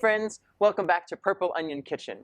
friends, welcome back to Purple Onion Kitchen.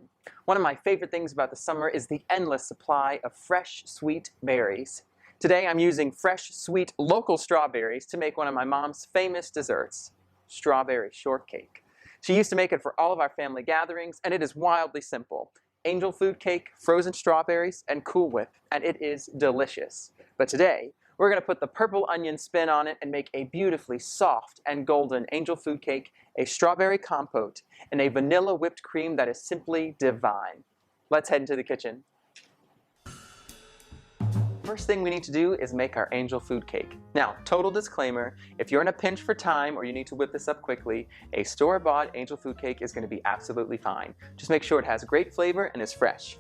One of my favorite things about the summer is the endless supply of fresh, sweet berries. Today I'm using fresh, sweet, local strawberries to make one of my mom's famous desserts, Strawberry Shortcake. She used to make it for all of our family gatherings, and it is wildly simple. Angel food cake, frozen strawberries, and Cool Whip, and it is delicious. But today, we're going to put the purple onion spin on it and make a beautifully soft and golden angel food cake, a strawberry compote, and a vanilla whipped cream that is simply divine. Let's head into the kitchen. First thing we need to do is make our angel food cake. Now, total disclaimer, if you're in a pinch for time or you need to whip this up quickly, a store-bought angel food cake is going to be absolutely fine. Just make sure it has great flavor and is fresh.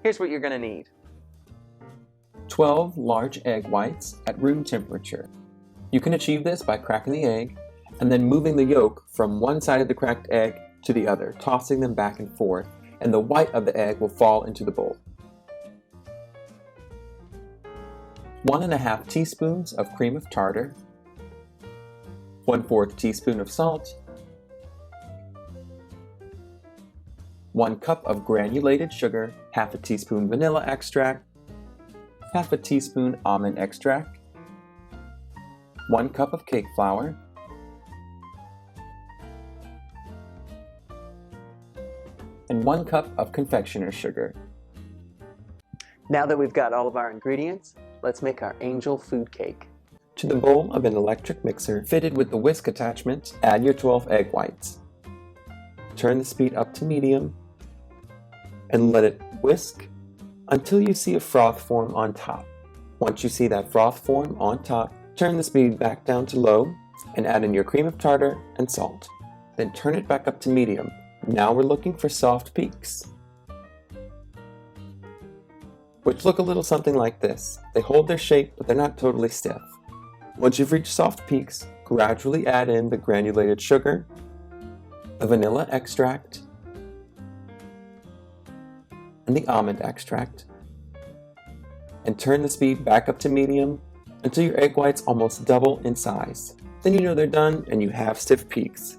Here's what you're going to need. 12 large egg whites at room temperature. You can achieve this by cracking the egg and then moving the yolk from one side of the cracked egg to the other, tossing them back and forth, and the white of the egg will fall into the bowl. 1½ teaspoons of cream of tartar, 1/4 teaspoon of salt, 1 cup of granulated sugar, ½ a teaspoon vanilla extract, ½ a teaspoon almond extract, 1 cup of cake flour, and 1 cup of confectioner sugar. Now that we've got all of our ingredients, let's make our angel food cake. To the bowl of an electric mixer fitted with the whisk attachment, add your 12 egg whites. Turn the speed up to medium and let it whisk until you see a froth form on top. Once you see that froth form on top, turn the speed back down to low and add in your cream of tartar and salt. Then turn it back up to medium. Now we're looking for soft peaks, which look a little something like this. They hold their shape, but they're not totally stiff. Once you've reached soft peaks, gradually add in the granulated sugar, the vanilla extract, and the almond extract, and turn the speed back up to medium until your egg whites almost double in size. Then you know they're done and you have stiff peaks.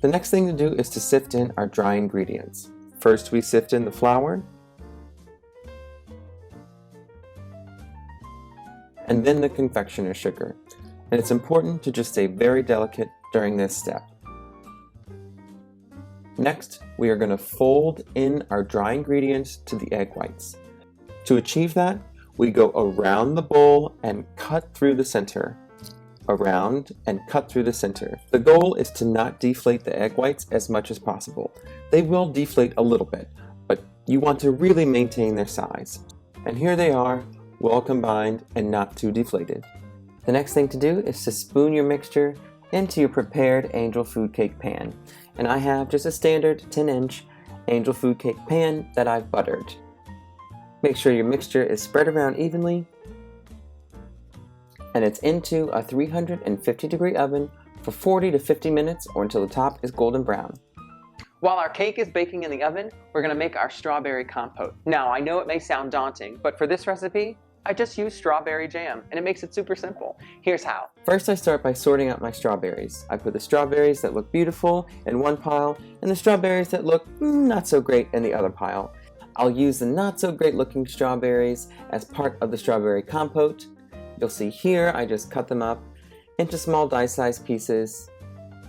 The next thing to do is to sift in our dry ingredients. First we sift in the flour, and then the confectioner sugar. And it's important to just stay very delicate during this step. Next, we are going to fold in our dry ingredients to the egg whites. To achieve that, we go around the bowl and cut through the center. Around and cut through the center. The goal is to not deflate the egg whites as much as possible. They will deflate a little bit, but you want to really maintain their size. And here they are, well combined and not too deflated. The next thing to do is to spoon your mixture into your prepared angel food cake pan. And I have just a standard 10-inch angel food cake pan that I've buttered. Make sure your mixture is spread around evenly, and it's into a 350-degree oven for 40 to 50 minutes or until the top is golden brown. While our cake is baking in the oven, we're going to make our strawberry compote. Now, I know it may sound daunting, but for this recipe, I just use strawberry jam, and it makes it super simple. Here's how. First, I start by sorting out my strawberries. I put the strawberries that look beautiful in one pile, and the strawberries that look not so great in the other pile. I'll use the not so great looking strawberries as part of the strawberry compote. You'll see here, I just cut them up into small dice-sized pieces,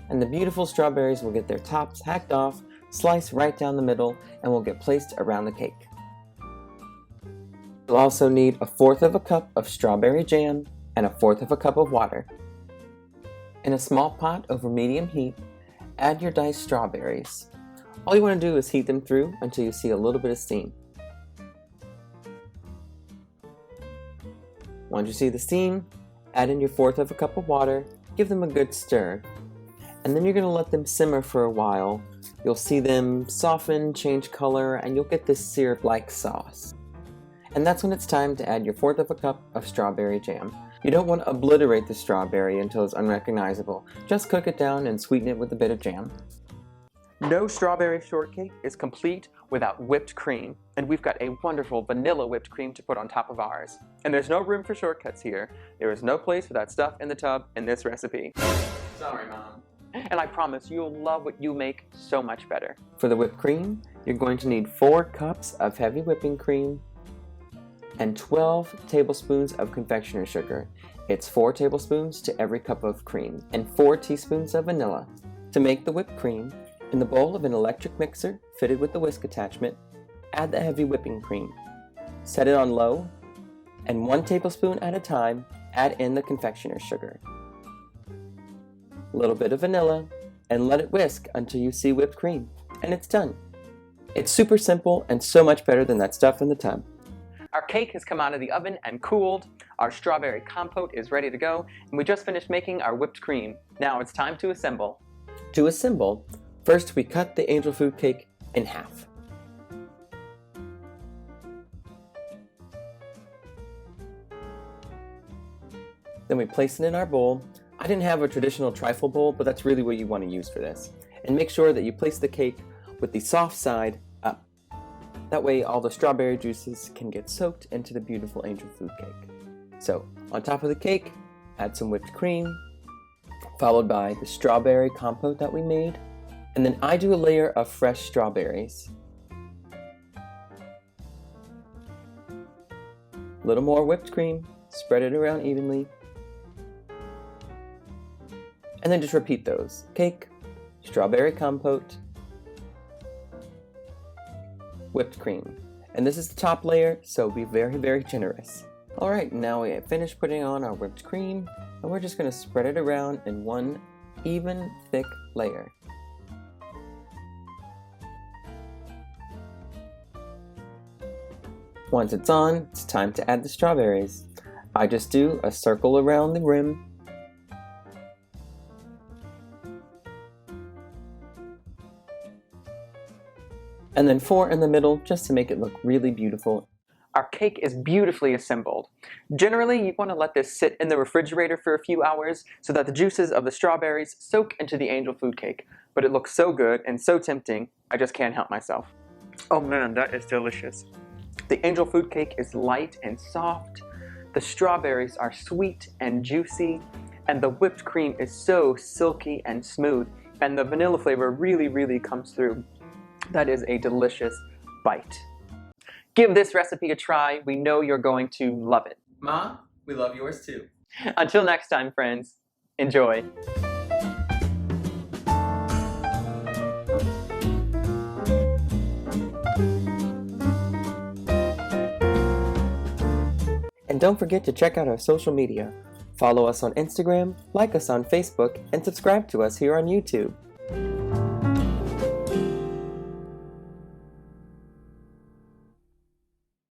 and the beautiful strawberries will get their tops hacked off, sliced right down the middle, and will get placed around the cake. You'll also need 1/4 cup of strawberry jam and 1/4 cup of water. In a small pot over medium heat, add your diced strawberries. All you want to do is heat them through until you see a little bit of steam. Once you see the steam, add in your 1/4 cup of water, give them a good stir, and then you're going to let them simmer for a while. You'll see them soften, change color, and you'll get this syrup-like sauce. And that's when it's time to add your 1/4 cup of strawberry jam. You don't want to obliterate the strawberry until it's unrecognizable. Just cook it down and sweeten it with a bit of jam. No strawberry shortcake is complete without whipped cream, and we've got a wonderful vanilla whipped cream to put on top of ours. And there's no room for shortcuts here. There is no place for that stuff in the tub in this recipe. Sorry, Mom. and I promise you'll love what you make so much better. For the whipped cream, you're going to need 4 cups of heavy whipping cream and 12 tablespoons of confectioner sugar. It's 4 tablespoons to every cup of cream and 4 teaspoons of vanilla. To make the whipped cream, in the bowl of an electric mixer fitted with the whisk attachment, add the heavy whipping cream. Set it on low, and 1 tablespoon at a time, add in the confectioner sugar. A little bit of vanilla, and let it whisk until you see whipped cream, and it's done. It's super simple and so much better than that stuff in the tub. Our cake has come out of the oven and cooled, our strawberry compote is ready to go, and we just finished making our whipped cream. Now it's time to assemble. To assemble, first we cut the angel food cake in half. Then we place it in our bowl. I didn't have a traditional trifle bowl, but that's really what you want to use for this. And make sure that you place the cake with the soft side up. That way all the strawberry juices can get soaked into the beautiful angel food cake. So, on top of the cake, add some whipped cream, followed by the strawberry compote that we made. And then I do a layer of fresh strawberries. A little more whipped cream, spread it around evenly. And then just repeat those. Cake, strawberry compote, whipped cream. And this is the top layer, so be very, very generous. Alright, now we have finished putting on our whipped cream, and we're just going to spread it around in one even, thick layer. Once it's on, it's time to add the strawberries. I just do a circle around the rim. And then 4 in the middle, just to make it look really beautiful. Our cake is beautifully assembled. Generally, you want to let this sit in the refrigerator for a few hours so that the juices of the strawberries soak into the angel food cake. But it looks so good and so tempting, I just can't help myself. Oh man, that is delicious. The angel food cake is light and soft, the strawberries are sweet and juicy, and the whipped cream is so silky and smooth, and the vanilla flavor really, really comes through. That is a delicious bite. Give this recipe a try. We know you're going to love it. Ma, we love yours too. Until next time, friends, enjoy. And don't forget to check out our social media. Follow us on Instagram, like us on Facebook, and subscribe to us here on YouTube.